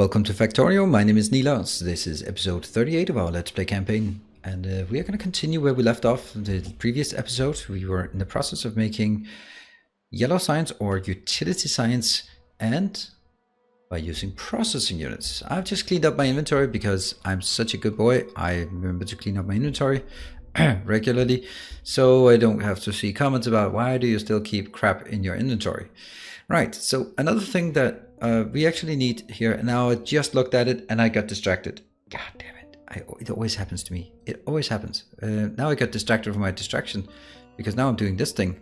Welcome to Factorio, my name is Nilas. This is episode 38 of our Let's Play campaign, and we are going to continue where we left off in the previous episode. We were in the process of making yellow science or utility science, and by using processing units. I've just cleaned up my inventory because I'm such a good boy. I remember to clean up my inventory regularly, so I don't have to see comments about why do you still keep crap in your inventory. Right, so another thing that we actually need here, now I just looked at it and I got distracted. God damn it, it always happens to me. It always happens. Now I got distracted from my distraction because now I'm doing this thing.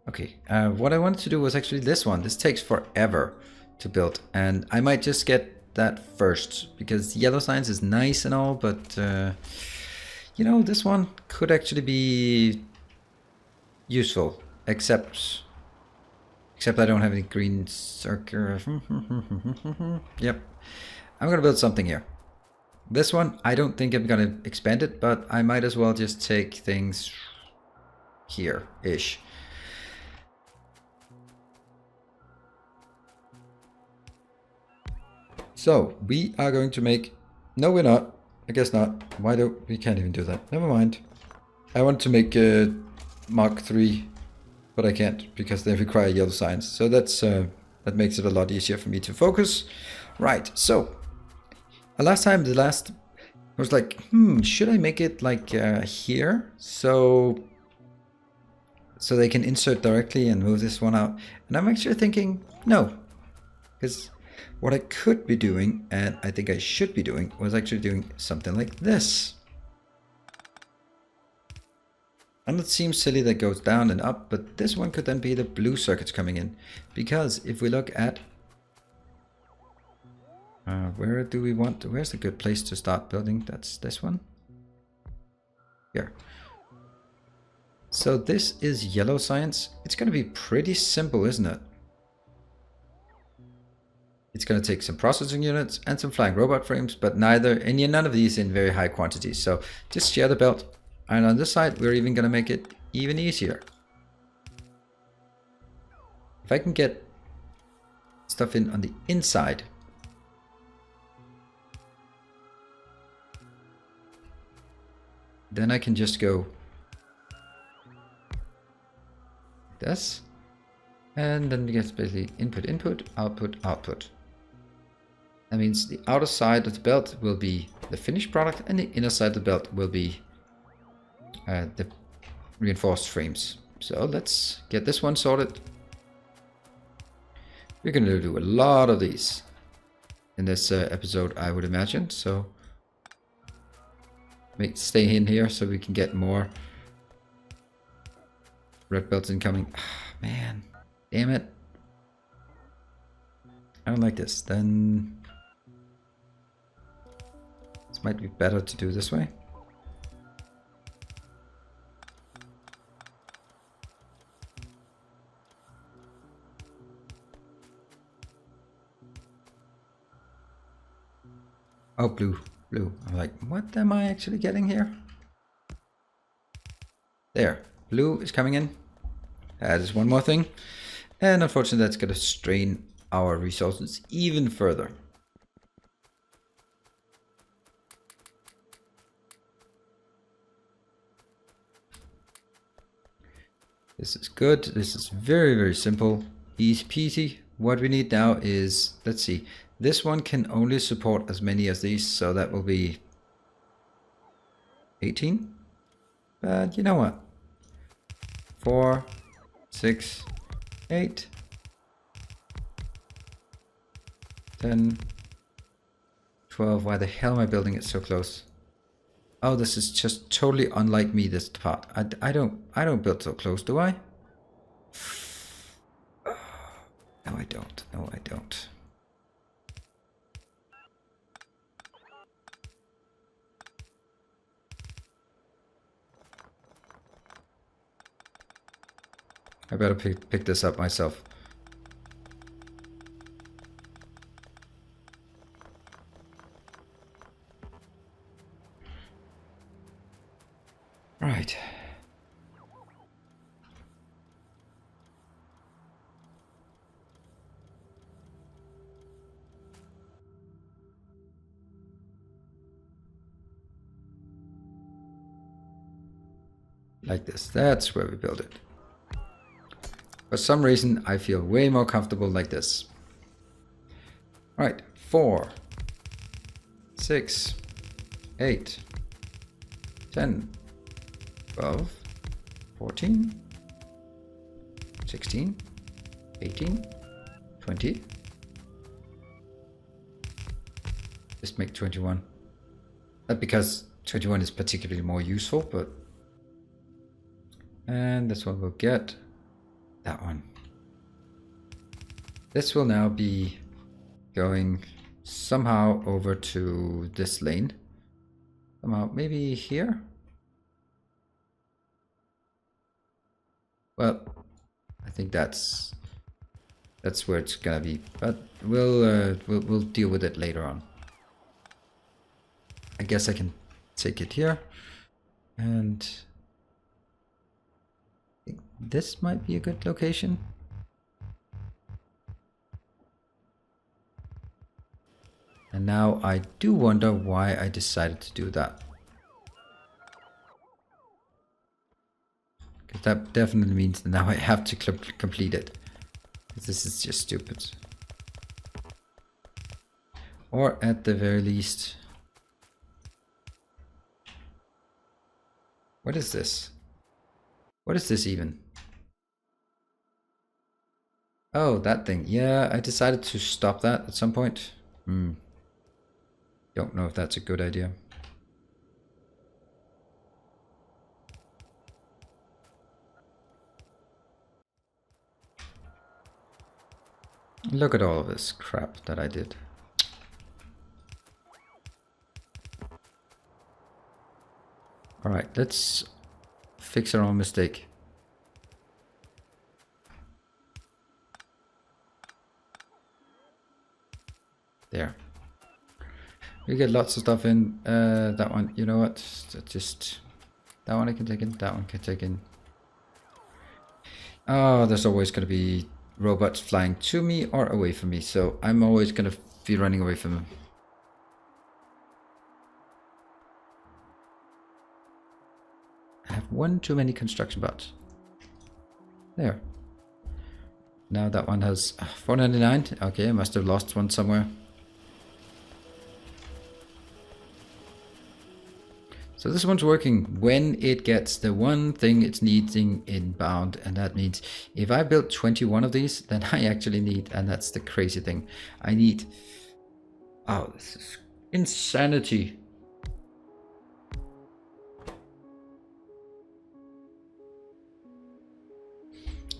Okay, what I wanted to do was actually this one. This takes forever to build, and I might just get that first because yellow science is nice and all, but you know, this one could actually be useful, except I don't have any green circle. Yep, I'm gonna build something here. This one, I don't think I'm gonna expand it, but I might as well just take things here-ish. So we are going to make, no we're not, I guess not. Why don't, we can't even do that, never mind. I want to make Mark 3, but I can't because they require yellow science. So that's that makes it a lot easier for me to focus. Right, so last time, I was like, should I make it like here? So they can insert directly and move this one out. And I'm actually thinking, no, because what I could be doing, and I think I should be doing, was actually doing something like this. And it seems silly that goes down and up, but this one could then be the blue circuits coming in. Because if we look at where do we want to, where's a good place to start building? That's this one. Here. So this is yellow science. It's going to be pretty simple, isn't it? It's going to take some processing units and some flying robot frames, but none of these in very high quantities. So just share the belt. And on this side, we're even going to make it even easier. If I can get stuff in on the inside, then I can just go this, and then it gets basically input, input, output, output. That means the outer side of the belt will be the finished product, and the inner side of the belt will be the reinforced frames. So let's get this one sorted. We're going to do a lot of these in this episode, I would imagine. So stay in here so we can get more red belts incoming. Ah, man, damn it. I don't like this. Then this might be better to do this way. Oh, blue. I'm like, what am I actually getting here? There, blue is coming in. That is one more thing. And unfortunately, that's going to strain our resources even further. This is good. This is very, very simple. Easy peasy. What we need now is, let's see. This one can only support as many as these, so that will be 18. But you know what? 4, 6, 8, 10, 12. Why the hell am I building it so close? Oh, this is just totally unlike me, this part. I don't build so close, do I? No, I don't. No, I don't. I better pick this up myself. Right. like this. That's where we build it. For some reason, I feel way more comfortable like this. All right, 4, 6, 8, 10, 12, 14, 16, 18, 20. Just make 21. Not because 21 is particularly more useful, but... And this one will get that one. This will now be going somehow over to this lane. Somehow, maybe here? Well, I think that's where it's gonna be, but we'll deal with it later on. I guess I can take it here, and I think this might be a good location. And now I do wonder why I decided to do that. Because that definitely means that now I have to complete it. This is just stupid. Or at the very least... What is this? What is this even? Oh, that thing. Yeah, I decided to stop that at some point. Don't know if that's a good idea. Look at all of this crap that I did. Alright, let's fix our own mistake. There. We get lots of stuff in. That one, you know what? Just that one I can take in. That one can take in. Oh, there's always going to be robots flying to me or away from me, so I'm always going to be running away from them. I have one too many construction bots. There. Now that one has 499. Okay, I must have lost one somewhere. So this one's working when it gets the one thing it's needing inbound, and that means if I build 21 of these, then I actually need, and that's the crazy thing, I need, oh, this is insanity.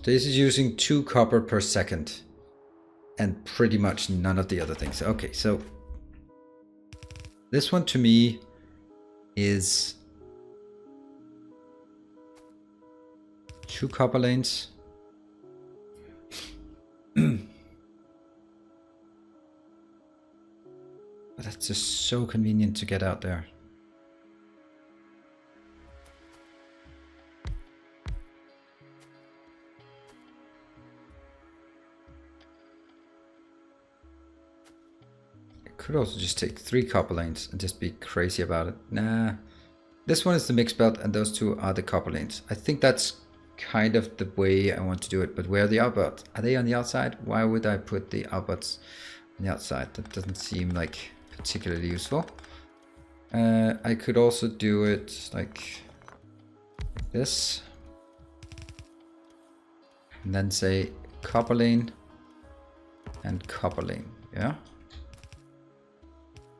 This is using 2 copper per second and pretty much none of the other things. Okay, so this one to me is 2 copper lanes. But that's just so convenient to get out there. Could also just take 3 copper lanes and just be crazy about it. Nah. This one is the mixed belt and those 2 are the copper lanes. I think that's kind of the way I want to do it. But where are the outboards? Are they on the outside? Why would I put the outboards on the outside? That doesn't seem like particularly useful. I could also do it like this. And then say copper lane and copper lane. Yeah.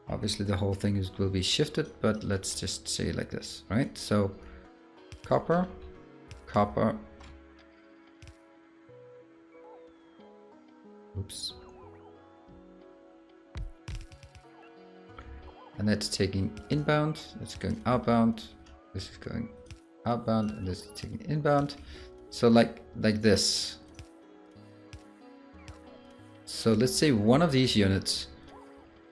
Obviously the whole thing will be shifted, but let's just say it like this, right? So copper, copper, oops. And that's taking inbound, that's going outbound, this is going outbound, and this is taking inbound. So like this. So let's say one of these units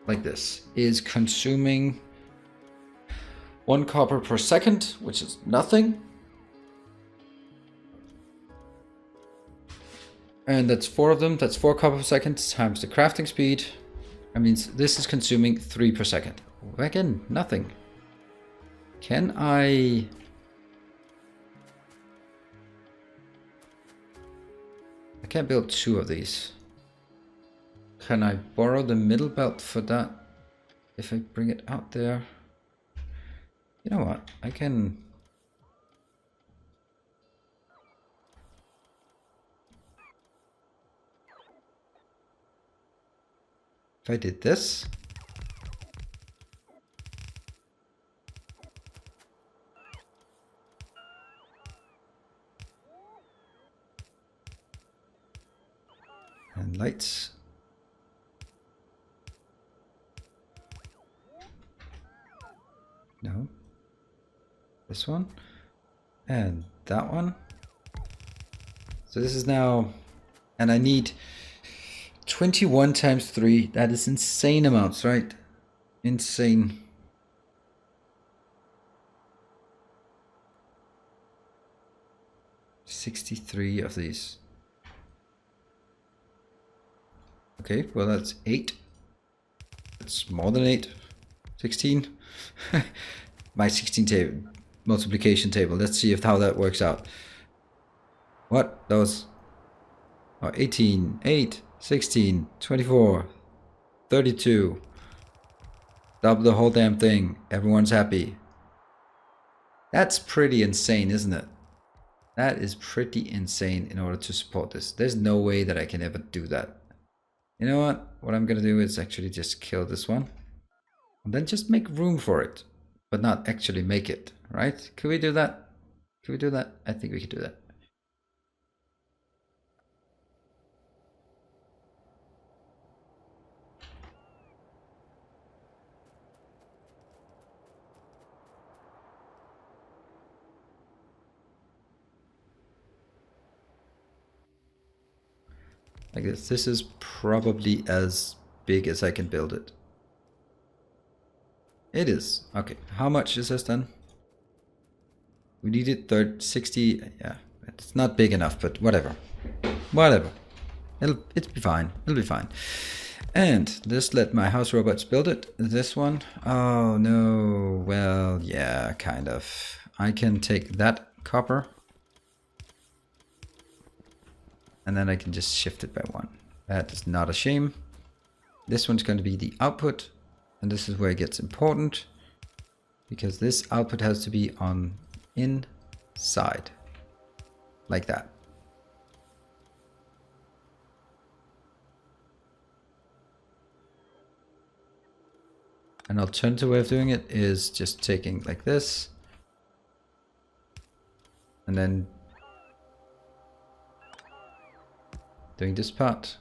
like this is consuming 1 copper per second, which is nothing. And that's 4 of them. That's 4 copper per second times the crafting speed. That means this is consuming 3 per second. Again, nothing. Can I can't build 2 of these. Can I borrow the middle belt for that? If I bring it out there. You know what? I can... If I did this... And lights. No. This one. And that one. So this is now... And I need 21 times 3. That is insane amounts, right? Insane. $63 of these. Okay, well that's 8. It's more than 8. 16. My 16 table, multiplication table. Let's see how that works out. What? Those... Oh, 18, 8, 16, 24, 32. Double the whole damn thing. Everyone's happy. That's pretty insane, isn't it? That is pretty insane in order to support this. There's no way that I can ever do that. You know what? What I'm gonna do is actually just kill this one. And then just make room for it. But not actually make it, right? Could we do that? Could we do that? I think we could do that. Like this. This is probably as big as I can build it. It is. Okay. How much is this then? We needed 60. Yeah. It's not big enough, but whatever. Whatever. It'll be fine. It'll be fine. And just let my house robots build it. This one. Oh no. Well, yeah, kind of. I can take that copper. And then I can just shift it by 1. That is not a shame. This one's going to be the output. And this is where it gets important. Because this output has to be on inside. Like that. An alternative way of doing it is just taking like this. And then doing this part.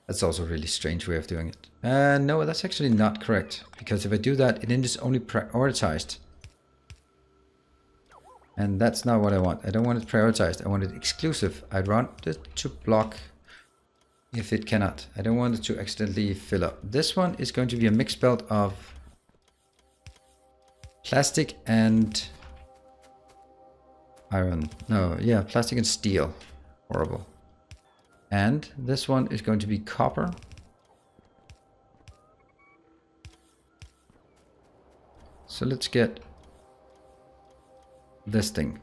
That's also a really strange way of doing it. No, that's actually not correct. Because if I do that, it is only prioritized. And that's not what I want. I don't want it prioritized. I want it exclusive. I want it to block if it cannot. I don't want it to accidentally fill up. This one is going to be a mixed belt of plastic and iron. No, yeah, plastic and steel. Horrible. And this one is going to be copper. So let's get this thing.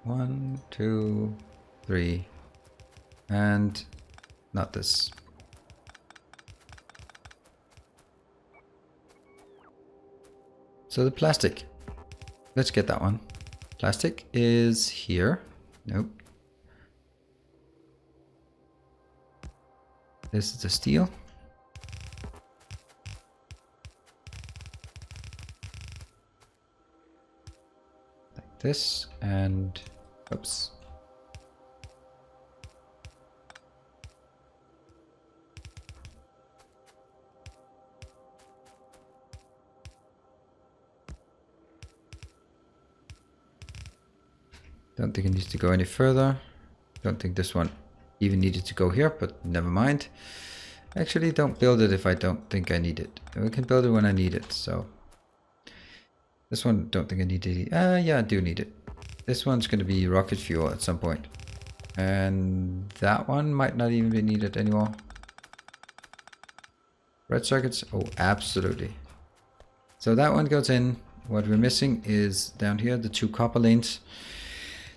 One, two, three, and not this. So the plastic, let's get that one. Plastic is here. Nope. This is the steel. Like this, and oops. Don't think it needs to go any further. Don't think this one even needed to go here, but never mind. Actually, don't build it if I don't think I need it. We can build it when I need it, so. This one, don't think I need it. Yeah, I do need it. This one's going to be rocket fuel at some point. And that one might not even be needed anymore. Red circuits? Oh, absolutely. So that one goes in. What we're missing is down here, the 2 copper lanes.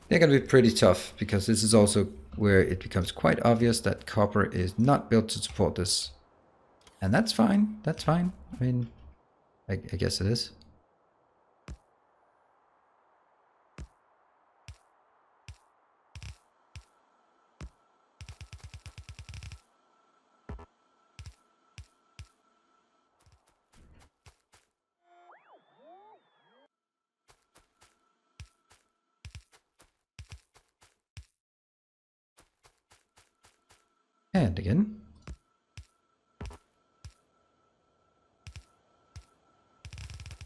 They're going to be pretty tough because this is also where it becomes quite obvious that copper is not built to support this. And that's fine. That's fine. I mean, I guess it is. And again.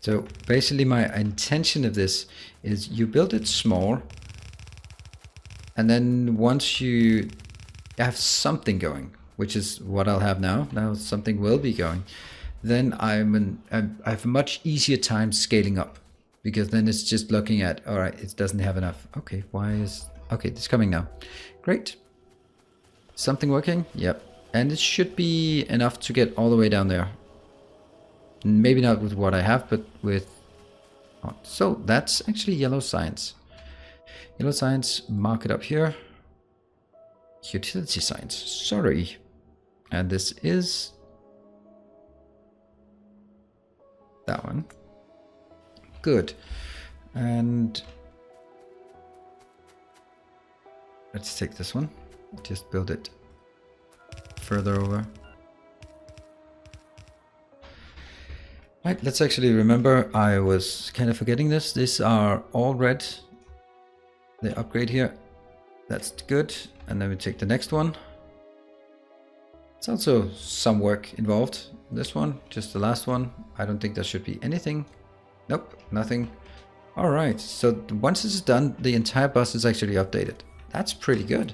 So basically my intention of this is you build it small, and then once you have something going, which is what I'll have now, something will be going, then I have a much easier time scaling up, because then it's just looking at, all right, it doesn't have enough. Okay, okay, it's coming now. Great. Something working? Yep. And it should be enough to get all the way down there. Maybe not with what I have, but with... Oh, so that's actually yellow science. Yellow science, mark it up here. Utility science, sorry. And this is... that one. Good. And... let's take this one. Just build it further over. Right, let's actually remember, I was kind of forgetting this. These are all red. They upgrade here. That's good. And then we take the next one. It's also some work involved. This one, just the last one. I don't think there should be anything. Nope, nothing. All right, so once this is done, the entire bus is actually updated. That's pretty good.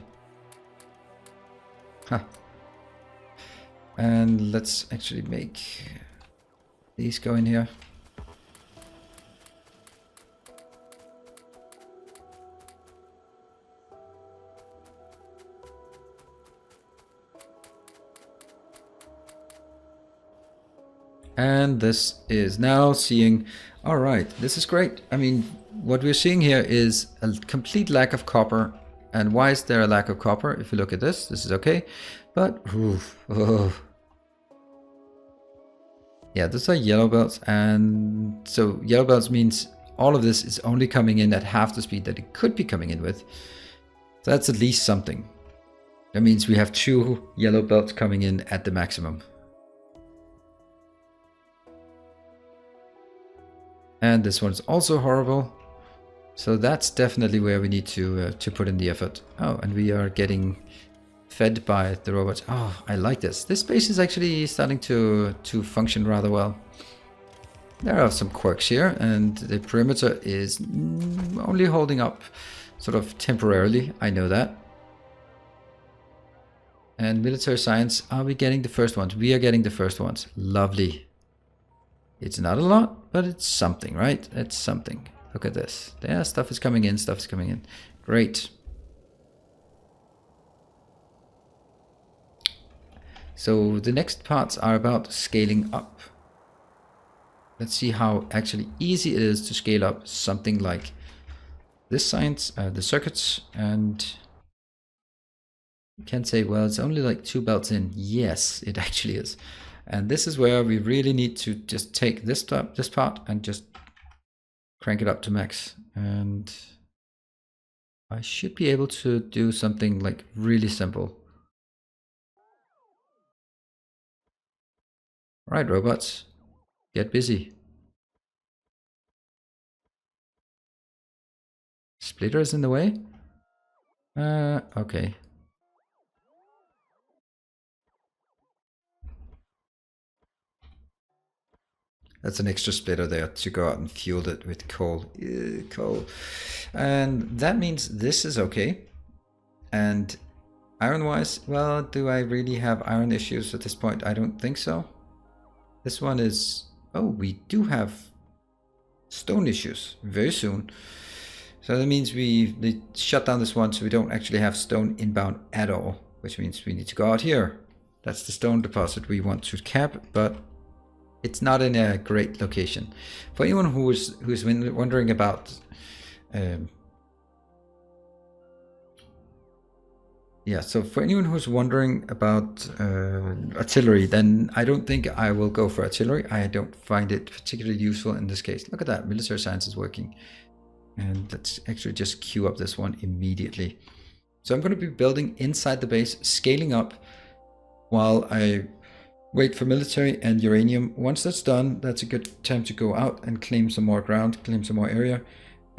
Huh. And let's actually make these go in here. And this is now seeing, all right, this is great. I mean, what we're seeing here is a complete lack of copper. And why is there a lack of copper? If you look at this is okay. But, yeah, those are yellow belts. And so yellow belts means all of this is only coming in at half the speed that it could be coming in with. So that's at least something. That means we have 2 yellow belts coming in at the maximum. And this one's also horrible. So that's definitely where we need to put in the effort. Oh, and we are getting fed by the robots. Oh, I like this. This space is actually starting to function rather well. There are some quirks here, and the perimeter is only holding up sort of temporarily. I know that. And military science, are we getting the first ones? We are getting the first ones. Lovely. It's not a lot, but it's something, right? It's something. Look at this. Yeah, stuff is coming in, stuff is coming in. Great. So the next parts are about scaling up. Let's see how actually easy it is to scale up something like this science, the circuits, and you can say, well, it's only like 2 belts in. Yes, it actually is. And this is where we really need to just take this part and just crank it up to max. And I should be able to do something like really simple. All right, robots, get busy. Splitter is in the way? Okay. That's an extra splitter there to go out and fuel it with coal. Ew, coal. And that means this is okay. And iron-wise, well, do I really have iron issues at this point? I don't think so. This one is... oh, we do have stone issues very soon. So that means they shut down this one, so we don't actually have stone inbound at all, which means we need to go out here. That's the stone deposit we want to cap, but it's not in a great location. For anyone who's wondering about so for anyone who's wondering about artillery, then I don't think I will go for artillery. I don't find it particularly useful in this case. Look at that, military science is working. And let's actually just queue up this one immediately. So I'm going to be building inside the base, scaling up while I wait for military and uranium. Once that's done, that's a good time to go out and claim some more ground, claim some more area.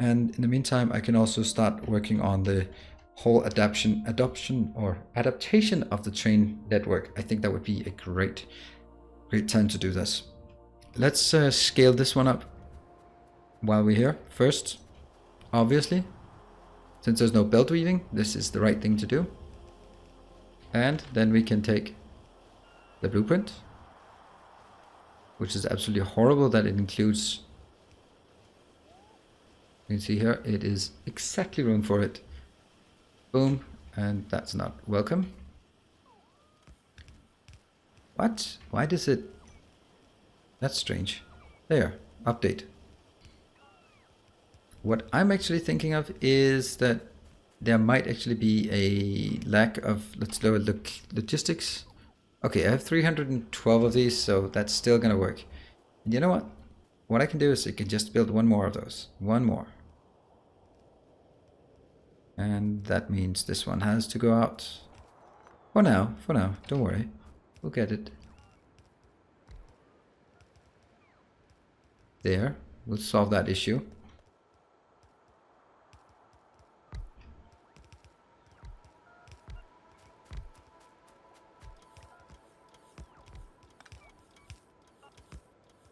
And in the meantime, I can also start working on the whole adaptation of the train network. I think that would be a great time to do this. Let's scale this one up while we're here. First, obviously, since there's no belt weaving, this is the right thing to do. And then we can take the blueprint, which is absolutely horrible that it includes, you can see here, it is exactly room for it. Boom, and that's not welcome. What? Why does it? That's strange. There, update. What I'm actually thinking of is that there might actually be a lack of, let's lower the logistics. Okay, I have 312 of these, so that's still gonna work. And you know what? What I can do is I can just build one more of those. One more. And that means this one has to go out. For now, don't worry. We'll get it. There, we'll solve that issue.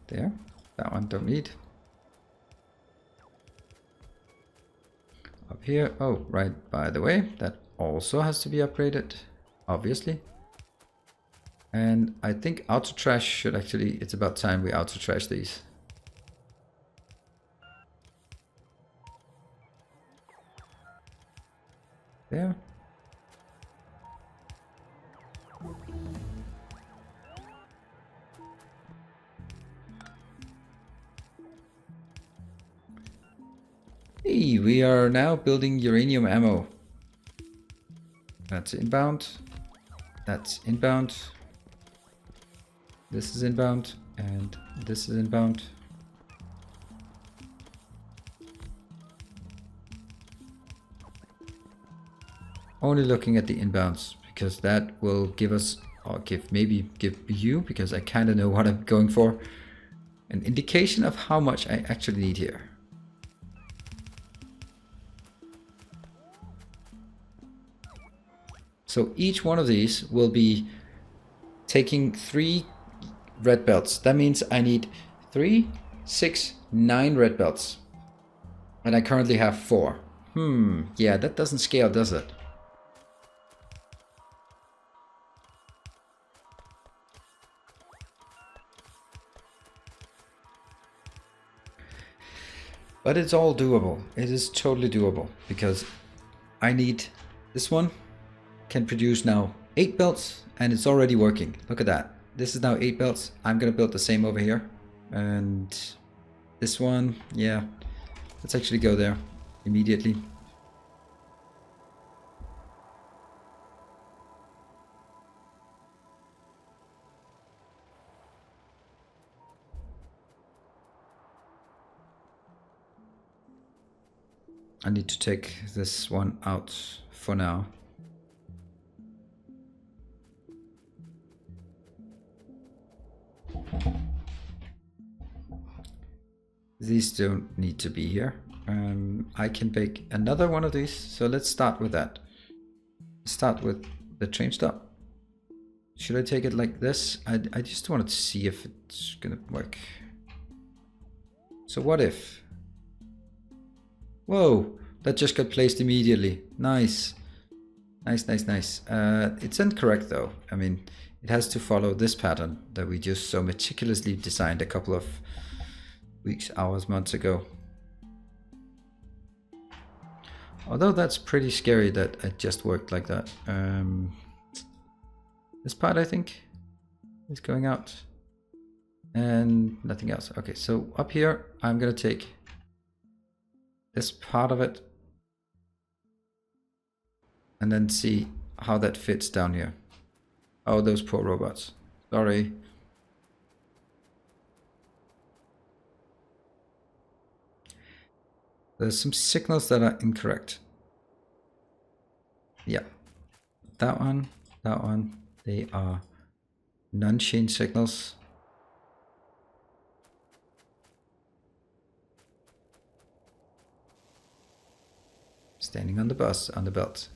There, that one don't need. Up here, oh, right, by the way, that also has to be upgraded, obviously. And I think auto trash should actually, it's about time we auto trash these. There. Hey, we are now building uranium ammo. That's inbound. That's inbound. This is inbound, and this is inbound. Only looking at the inbounds, because that will give us, or maybe give you, because I kind of know what I'm going for, an indication of how much I actually need here. So each one of these will be taking 3 red belts. That means I need 3, 6, 9 red belts. And I currently have 4. Yeah, that doesn't scale, does it? But it's all doable. It is totally doable, because I need this one can produce now 8 belts, and it's already working. Look at that. This is now 8 belts. I'm gonna build the same over here. And this one, yeah, let's actually go there immediately. I need to take this one out for now. These don't need to be here. I can bake another one of these. So let's start with that. Start with the train stop. Should I take it like this? I just wanted to see if it's gonna work. So what if? Whoa, that just got placed immediately. Nice. Nice, nice, nice. It's incorrect though. I mean, it has to follow this pattern that we just so meticulously designed a couple of weeks, hours, months ago. Although that's pretty scary that it just worked like that. This part, I think, is going out. And nothing else. Okay, so up here, I'm gonna take this part of it and then see how that fits down here. Oh, those poor robots. Sorry. There's some signals that are incorrect. Yeah, that one, they are non-change signals. Standing on the bus, on the belt.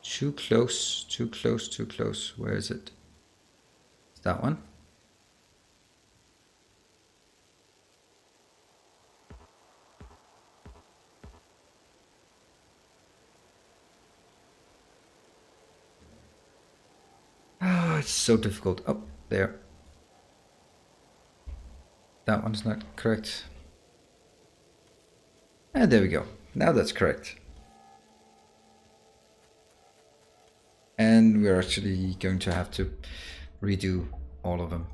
Too close, too close, too close. Where is it? It's that one. Oh, it's so difficult. Oh, there. That one's not correct. And there we go. Now that's correct. And we're actually going to have to redo all of them.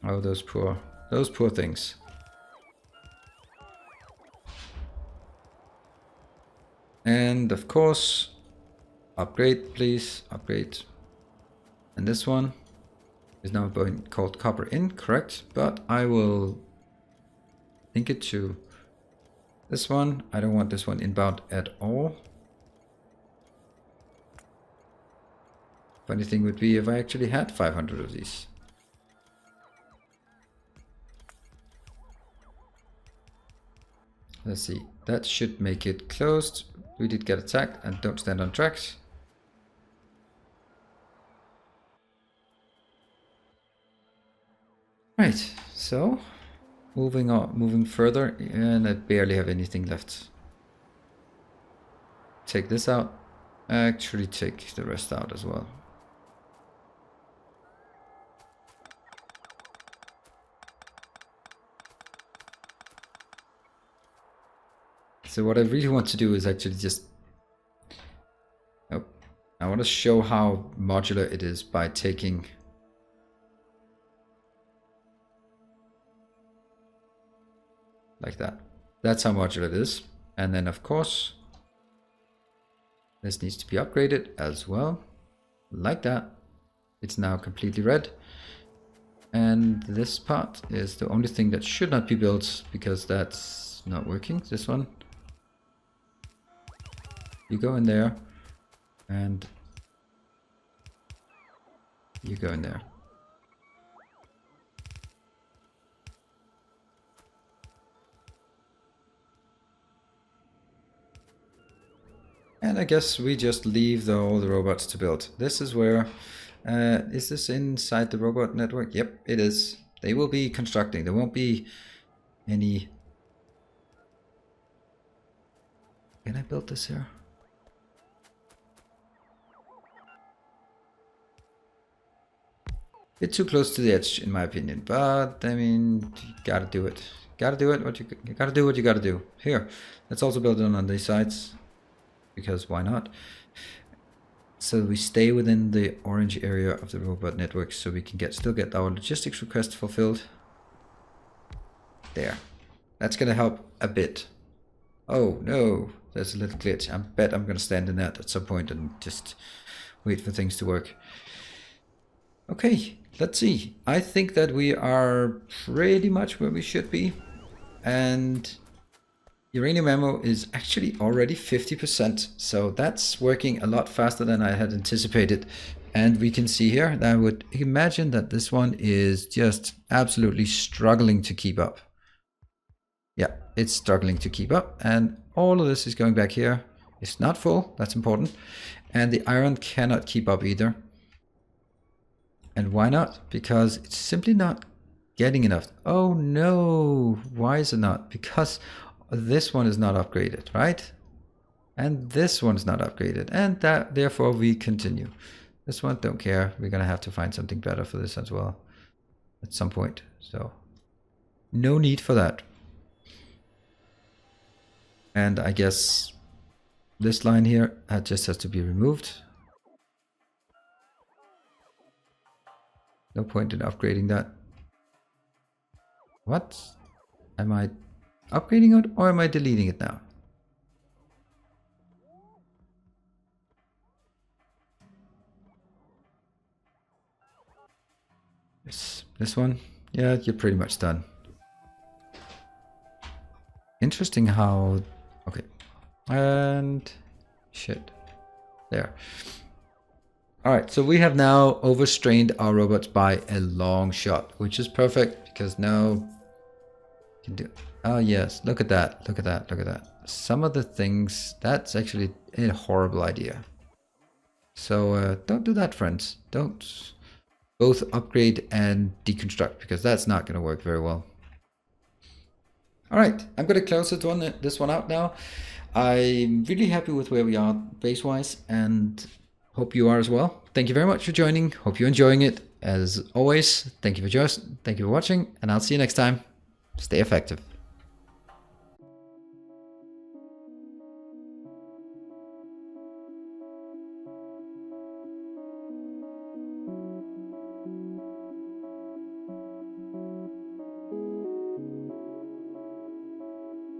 Oh, those poor things. And of course, upgrade, please, upgrade. And this one is now called copper in, correct? But I will link it to this one. I don't want this one inbound at all. Funny thing would be if I actually had 500 of these. Let's see, that should make it closed. We did get attacked and don't stand on tracks. Right, so moving on, moving further, and I barely have anything left. Take this out. Actually take the rest out as well. So what I really want to do is actually just... Oh, I want to show how modular it is by taking... like that. That's how modular it is. And then of course, this needs to be upgraded as well. Like that. It's now completely red. And this part is the only thing that should not be built because that's not working. This one. You go in there and you go in there. And I guess we just leave all the robots to build. This is where, is this inside the robot network? Yep, it is. They will be constructing. There won't be any... Can I build this here? Bit too close to the edge, in my opinion. But I mean, you gotta do it. Gotta do it. You gotta do what you gotta do. Here, let's also build it on these sides, because why not? So we stay within the orange area of the robot network, so we can still get our logistics request fulfilled. There. That's gonna help a bit. Oh no, there's a little glitch. I bet I'm gonna stand in that at some point and just wait for things to work. Okay, let's see. I think that we are pretty much where we should be. And uranium ammo is actually already 50%. So that's working a lot faster than I had anticipated. And we can see here that I would imagine that this one is just absolutely struggling to keep up. Yeah, it's struggling to keep up. And all of this is going back here. It's not full, that's important. And the iron cannot keep up either. And why not? Because it's simply not getting enough. Oh no, why is it not? Because this one is not upgraded, right? And this one is not upgraded. And that, therefore we continue. This one, don't care. We're gonna have to find something better for this as well at some point. So no need for that. And I guess this line here just has to be removed. No point in upgrading that. What? Am I upgrading it or am I deleting it now? This one? Yeah, you're pretty much done. Interesting how... Okay. And... Shit. There. Alright, so we have now overstrained our robots by a long shot, which is perfect because now... You can do... Oh yes, look at that, look at that, look at that. Some of the things, that's actually a horrible idea. So don't do that, friends. Don't both upgrade and deconstruct because that's not going to work very well. All right, I'm going to close this one out now. I'm really happy with where we are base-wise and hope you are as well. Thank you very much for joining. Hope you're enjoying it. As always, thank you for watching, and I'll see you next time. Stay effective.